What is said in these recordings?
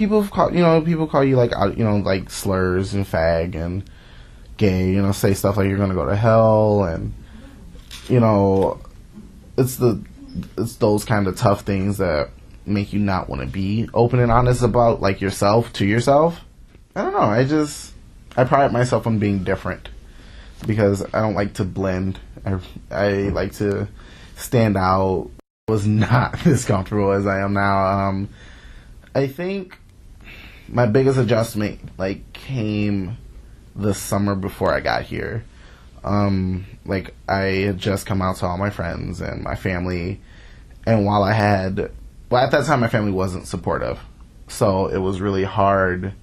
people call you like, like slurs and fag and gay, say stuff like you're gonna go to hell, and it's those kind of tough things that make you not want to be open and honest about like yourself to yourself. I don't know. I pride myself on being different because I don't like to blend. I like to stand out. I was not this comfortable as I am now. I think my biggest adjustment came the summer before I got here. I had just come out to all my friends and my family, and at that time my family wasn't supportive, so it was really hard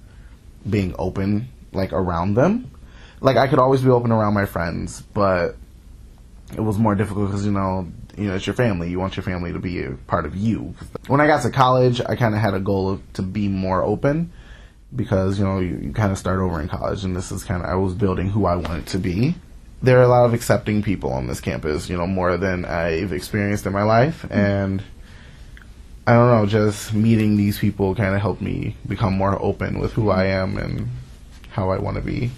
being open around them. I could always be open around my friends, but it was more difficult because it's your family. You want your family to be a part of you. When I got to college, I kind of had a goal to be more open because you kind of start over in college, and this is I was building who I wanted to be. There are a lot of accepting people on this campus, more than I've experienced in my life, and I don't know, just meeting these people kind of helped me become more open with who I am and how I want to be.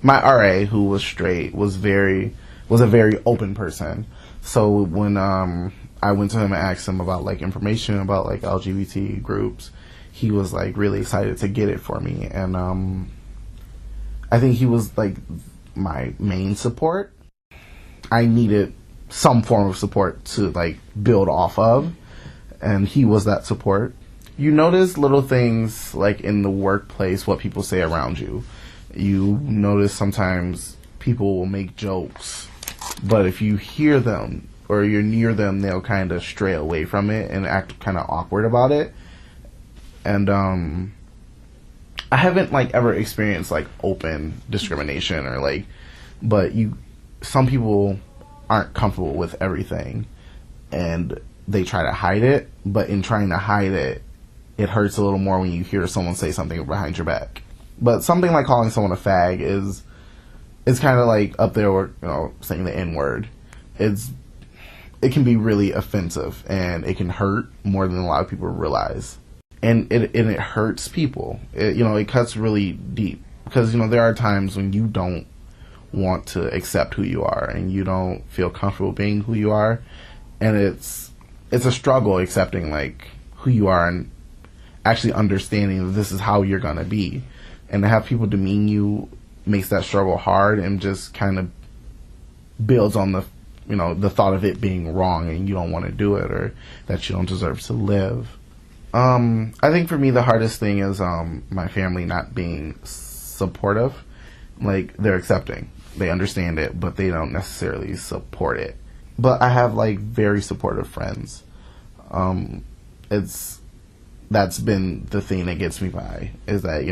My RA, who was straight, was a very open person. So when I went to him and asked him about information about LGBT groups, he was really excited to get it for me, and I think he was my main support. I needed some form of support to build off of, and he was that support. You notice little things in the workplace, what people say around you. You notice sometimes people will make jokes, but if you hear them or you're near them, they'll kind of stray away from it and act kind of awkward about it. And I haven't ever experienced open discrimination or but some people aren't comfortable with everything and they try to hide it, but in trying to hide it, it hurts a little more when you hear someone say something behind your back. But something like calling someone a fag is kind of up there with saying the N-word. It can be really offensive and it can hurt more than a lot of people realize. And it hurts people. It cuts really deep because there are times when you don't want to accept who you are and you don't feel comfortable being who you are, and it's a struggle accepting who you are and actually understanding that this is how you're gonna be. And to have people demean you makes that struggle hard and just kind of builds on the thought of it being wrong and you don't want to do it or that you don't deserve to live. I think for me the hardest thing is my family not being supportive. They're accepting, they understand it, but they don't necessarily support it. But I have very supportive friends. That's been the thing that gets me by, is that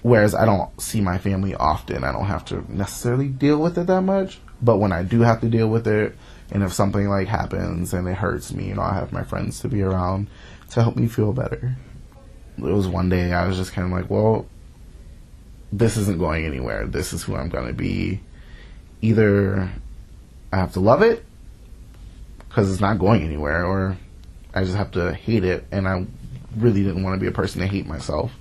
whereas I don't see my family often, I don't have to necessarily deal with it that much. But when I do have to deal with it, and if something happens and it hurts me, I have my friends to be around to help me feel better. It was one day I was just kind of well, this isn't going anywhere. This is who I'm going to be. Either I have to love it because it's not going anywhere, or I just have to hate it, and I really didn't want to be a person to hate myself.